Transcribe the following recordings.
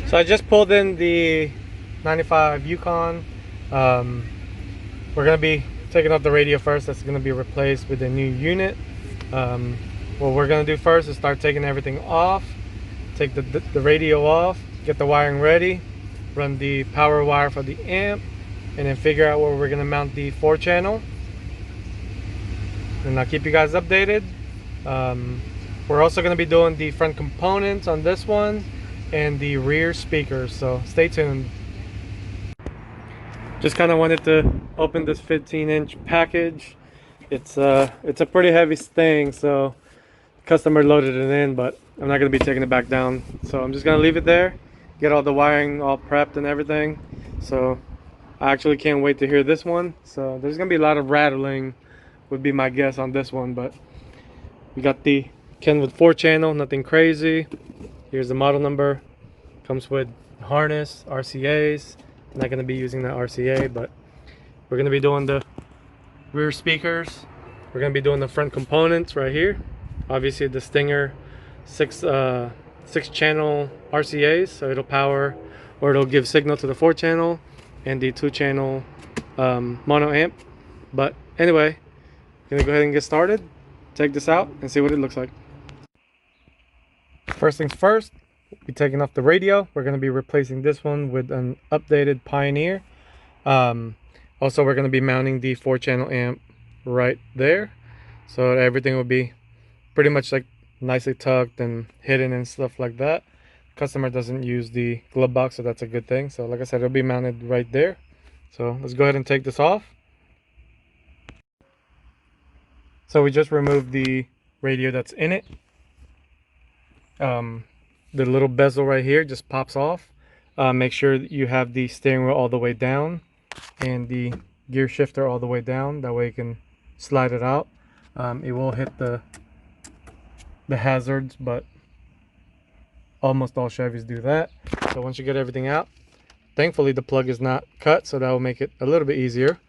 So I just pulled in the 95 Yukon. We're going to be taking off the radio first. That's going to be replaced with a new unit. What we're going to do first is start taking everything off. Take the radio off, get the wiring ready, run the power wire for the amp, and then figure out where we're going to mount the 4-channel. And I'll keep you guys updated. We're also going to be doing the front components on this one and the rear speakers, so stay tuned. Just kind of wanted to open this 15-inch package. It's a pretty heavy thing, so the customer loaded it in, but I'm not going to be taking it back down, so I'm just going to leave it there, get all the wiring all prepped and everything. So I actually can't wait to hear this one. So there's going to be a lot of rattling, would be my guess on this one, but we got the Kenwood 4-channel, nothing crazy. Here's the model number. Comes with harness, RCAs. I'm not going to be using that RCA, but we're going to be doing the rear speakers. We're going to be doing the front components right here. Obviously the Stinger 6-channel RCAs, so it'll power or it'll give signal to the 4-channel and the 2-channel mono amp. But anyway, gonna go ahead and get started, take this out and see what it looks like. First things first, we're taking off the radio. We're going to be replacing this one with an updated Pioneer. Also, we're going to be mounting the 4-channel amp right there, so everything will be pretty much like nicely tucked and hidden and stuff like that. Customer doesn't use the glove box, so that's a good thing. So like I said, it'll be mounted right there. So let's go ahead and take this off. So we just removed the radio that's in it. The little bezel right here just pops off. Make sure that you have the steering wheel all the way down and the gear shifter all the way down. That way you can slide it out. It will hit the hazards, but almost all Chevys do that. So once you get everything out, thankfully the plug is not cut, so that will make it a little bit easier.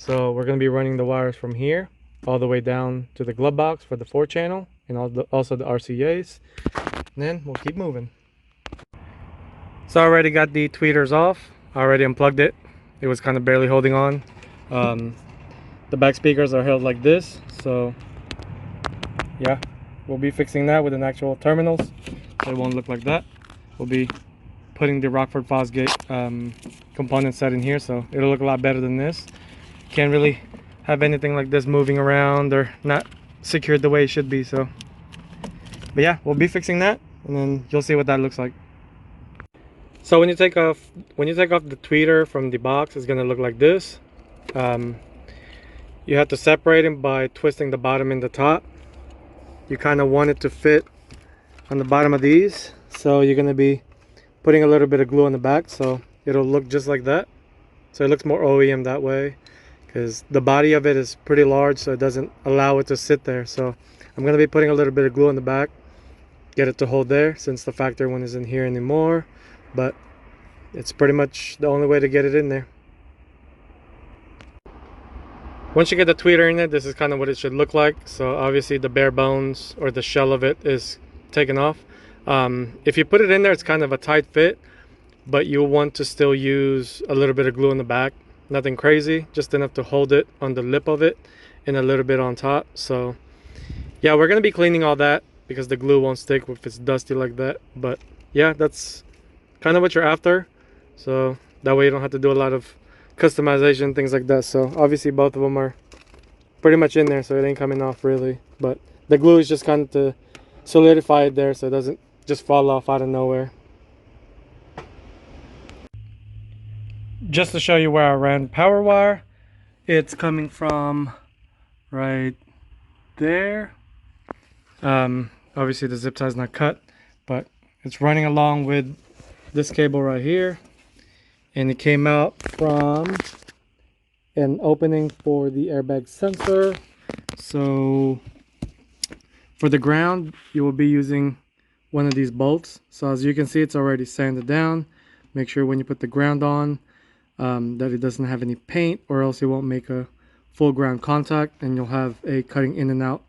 So we're going to be running the wires from here all the way down to the glove box for the 4-channel and also the RCAs. And then we'll keep moving. So I already got the tweeters off. I already unplugged it. It was kind of barely holding on. The back speakers are held like this, so yeah, we'll be fixing that with an actual terminals. It won't look like that. We'll be putting the Rockford Fosgate component set in here, so it'll look a lot better than this. Can't really have anything like this moving around or not secured the way it should be. So but yeah, we'll be fixing that and then you'll see what that looks like. So when you take off the tweeter from the box, it's gonna look like this. You have to separate them by twisting the bottom and the top. You kind of want it to fit on the bottom of these, so you're gonna be putting a little bit of glue on the back so it'll look just like that. So it looks more OEM that way, because the body of it is pretty large, so it doesn't allow it to sit there. So I'm gonna be putting a little bit of glue on the back, get it to hold there, since the factory one isn't here anymore, but it's pretty much the only way to get it in there. Once you get the tweeter in there, this is kind of what it should look like. So obviously the bare bones or the shell of it is taken off. If you put it in there, it's kind of a tight fit, but you'll want to still use a little bit of glue in the back. Nothing crazy, just enough to hold it on the lip of it and a little bit on top. So yeah, we're gonna be cleaning all that because the glue won't stick if it's dusty like that. But yeah, that's kind of what you're after, so that way you don't have to do a lot of customization, things like that. So obviously both of them are pretty much in there, so it ain't coming off really, but the glue is just kind of to solidify it there so it doesn't just fall off out of nowhere. Just to show you where I ran power wire, it's coming from right there. Obviously the zip tie is not cut, but it's running along with this cable right here, and it came out from an opening for the airbag sensor. So for the ground, you will be using one of these bolts. So as you can see, it's already sanded down. Make sure when you put the ground on that it doesn't have any paint, or else it won't make a full ground contact and you'll have a cutting in and out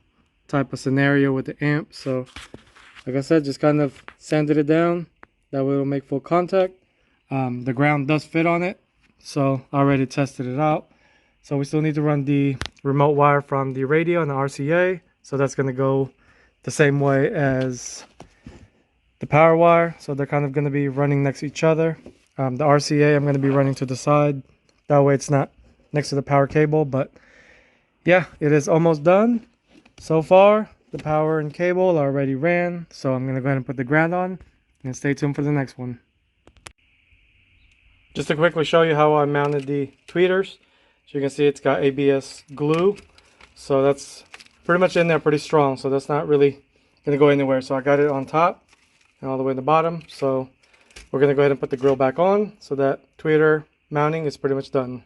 type of scenario with the amp. So like I said, just kind of sanded it down, That way it'll make full contact. The ground does fit on it, so I already tested it out. So we still need to run the remote wire from the radio and the RCA. So that's going to go the same way as the power wire. So they're kind of going to be running next to each other. The RCA I'm going to be running to the side. That way it's not next to the power cable. But yeah, it is almost done. So far, the power and cable already ran. So I'm going to go ahead and put the ground on. And stay tuned for the next one. Just to quickly show you how I mounted the tweeters. So you can see it's got ABS glue. So that's pretty much in there pretty strong. So that's not really going to go anywhere. So I got it on top and all the way in the bottom. So we're going to go ahead and put the grill back on. So that tweeter mounting is pretty much done.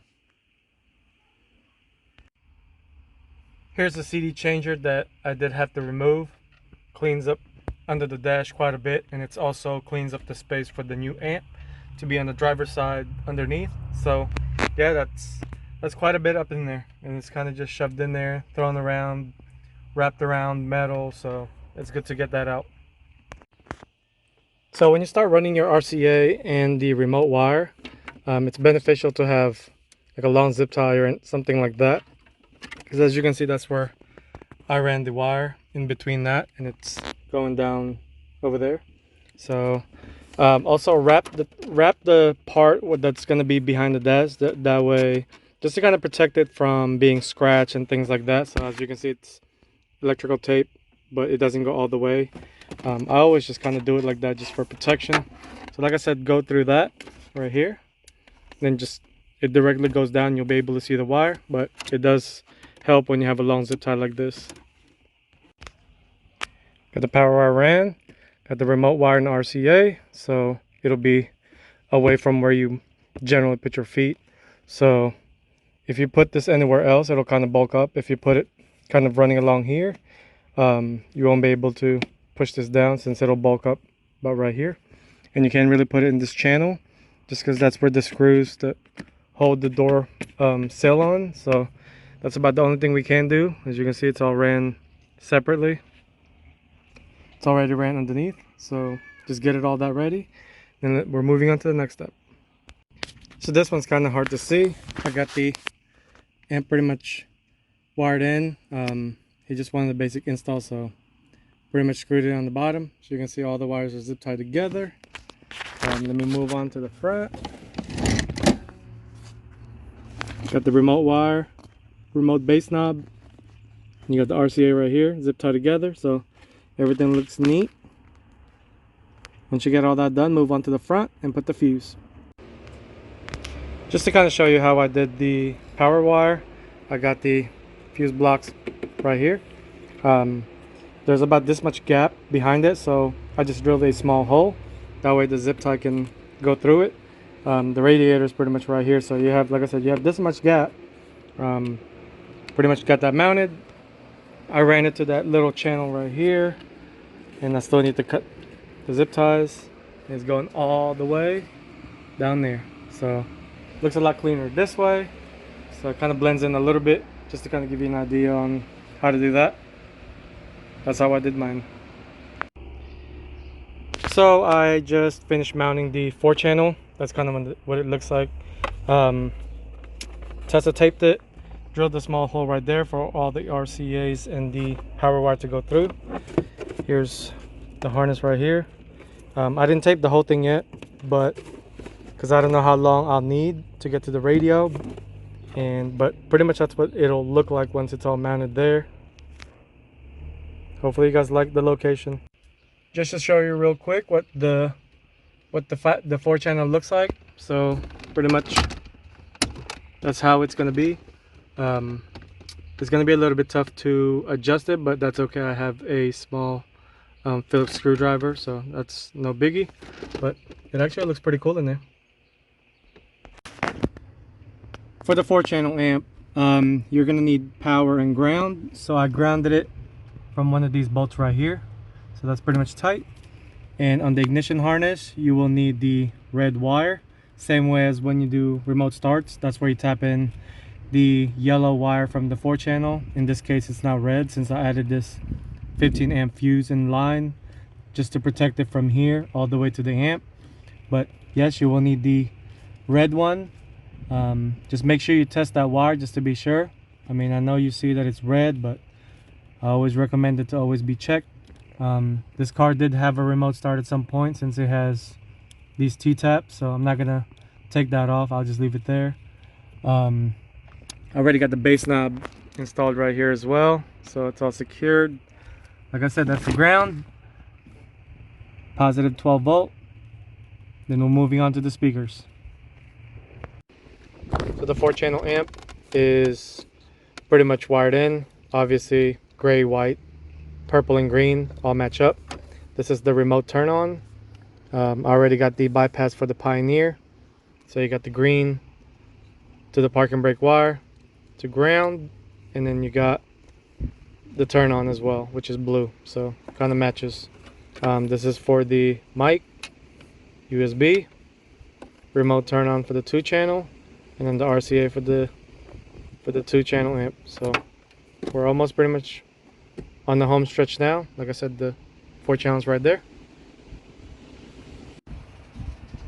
Here's the CD changer that I did have to remove. Cleans up under the dash quite a bit. And it's also cleans up the space for the new amp to be on the driver's side underneath. So yeah, that's quite a bit up in there, and it's kind of just shoved in there, thrown around, wrapped around metal, so it's good to get that out. So when you start running your RCA and the remote wire, it's beneficial to have like a long zip tie or something like that, because as you can see, that's where I ran the wire in between that, and it's going down over there. So also wrap the part that's going to be behind the dash, that way, just to kind of protect it from being scratched and things like that. So as you can see, it's electrical tape, but it doesn't go all the way. I always just kind of do it like that just for protection. So like I said, go through that right here, then just it directly goes down. You'll be able to see the wire, but it does help when you have a long zip tie like this. Got the power wire ran, got the remote wire and the RCA, so it'll be away from where you generally put your feet. So if you put this anywhere else, it'll kind of bulk up. If you put it kind of running along here, you won't be able to push this down since it'll bulk up about right here. And you can't really put it in this channel just because that's where the screws that hold the door sill on. So that's about the only thing we can do. As you can see, it's all ran separately. It's already ran underneath. So just get it all that ready. And we're moving on to the next step. So this one's kind of hard to see. I got the amp pretty much wired in. He just wanted the basic install, so pretty much screwed it on the bottom. So you can see all the wires are zip tied together. Let me move on to the front. Got the remote wire, remote base knob. You got the RCA right here, zip tied together, so everything looks neat. Once you get all that done, move on to the front and put the fuse. Just to kind of show you how I did the power wire, I got the fuse blocks right here. There's about this much gap behind it, so I just drilled a small hole. That way the zip tie can go through it. The radiator is pretty much right here, so you have, like I said, you have this much gap. Pretty much got that mounted. I ran it to that little channel right here, and I still need to cut the zip ties. It's going all the way down there, so looks a lot cleaner this way. So it kind of blends in a little bit, just to kind of give you an idea on how to do that. That's how I did mine. So I just finished mounting the 4-channel. That's kind of what it looks like. Tessa taped it, drilled a small hole right there for all the RCAs and the power wire to go through. Here's the harness right here. I didn't tape the whole thing yet, but because I don't know how long I'll need to get to the radio, but pretty much that's what it'll look like once it's all mounted there. Hopefully you guys like the location. Just to show you real quick what the 4-channel looks like. So pretty much that's how it's going to be. It's going to be a little bit tough to adjust it, but that's okay. I have a small Phillips screwdriver, so that's no biggie, but it actually looks pretty cool in there. For the 4-channel amp, you're going to need power and ground, so I grounded it from one of these bolts right here, so that's pretty much tight. And on the ignition harness, you will need the red wire, same way as when you do remote starts. That's where you tap in the yellow wire from the 4-channel. In this case, it's now red since I added this 15 amp fuse in line just to protect it from here all the way to the amp. But yes, you will need the red one. Just make sure you test that wire just to be sure. I mean, I know you see that it's red, but I always recommend it to always be checked. This car did have a remote start at some point since it has these T-taps, so I'm not gonna take that off. I'll just leave it there. I already got the bass knob installed right here as well, so it's all secured. Like I said, that's the ground, positive 12 volt. Then we're moving on to the speakers. So the 4-channel amp is pretty much wired in. Obviously gray, white, purple and green all match up. This is the remote turn on. I already got the bypass for the Pioneer. So you got the green to the park and brake wire to ground, and then you got the turn on as well, which is blue, so kind of matches. This is for the mic, USB, remote turn on for the 2-channel, and then the RCA for the 2-channel amp. So we're almost pretty much on the home stretch now. Like I said, the 4 channels right there.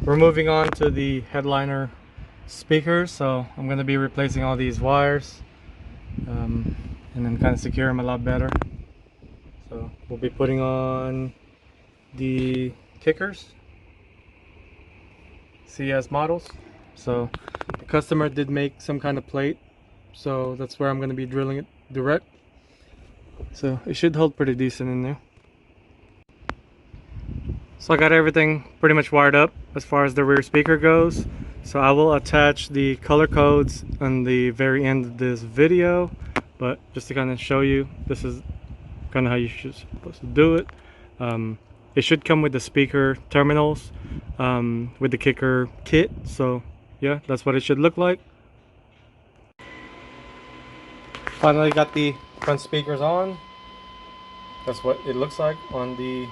We're moving on to the headliner speakers, so I'm going to be replacing all these wires and then kind of secure them a lot better. So we'll be putting on the kickers, CS models. So the customer did make some kind of plate, so that's where I'm going to be drilling it direct. So it should hold pretty decent in there. So I got everything pretty much wired up as far as the rear speaker goes. So I will attach the color codes on the very end of this video, but just to kind of show you, this is kind of how you're supposed to do it. It should come with the speaker terminals with the kicker kit. So yeah, that's what it should look like. Finally got the front speakers on. That's what it looks like on the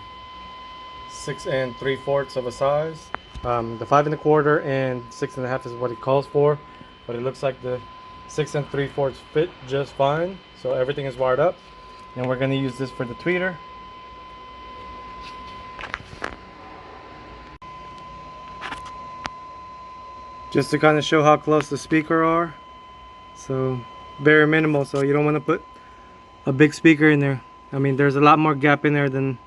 6 3/4 of a size. The 5 1/4 and 6 1/2 is what it calls for, but it looks like the 6 3/4 fit just fine. So everything is wired up, and we're going to use this for the tweeter. Just to kind of show how close the speaker are. So very minimal, so you don't want to put a big speaker in there. I mean, there's a lot more gap in there than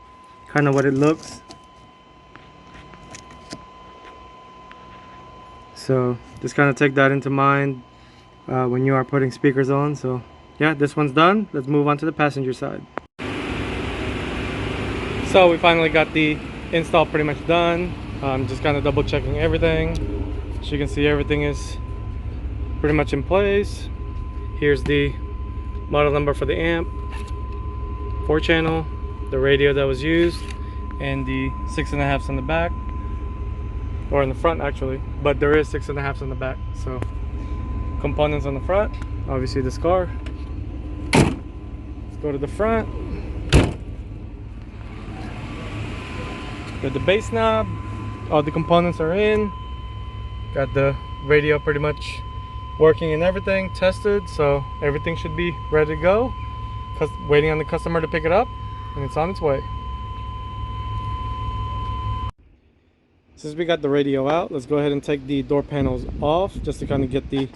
kind of what it looks. So just kind of take that into mind when you are putting speakers on. So yeah, this one's done. Let's move on to the passenger side. So we finally got the install pretty much done. Just kind of double checking everything. As you can see, everything is pretty much in place. Here's the model number for the amp, 4-channel, the radio that was used, and the 6 1/2 on the back, or in the front actually, but there is 6 1/2 on the back. So components on the front, obviously the Skar. Let's go to the front. Got the bass knob, all the components are in. Got the radio pretty much working and everything tested, so everything should be ready to go. Waiting on the customer to pick it up, and it's on its way. Since we got the radio out, let's go ahead and take the door panels off just to kind of get the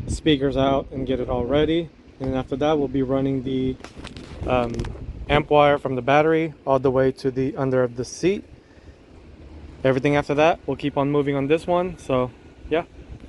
speakers out and get it all ready. And then after that, we'll be running the amp wire from the battery all the way to the under of the seat. Everything after that, we'll keep on moving on this one. So yeah,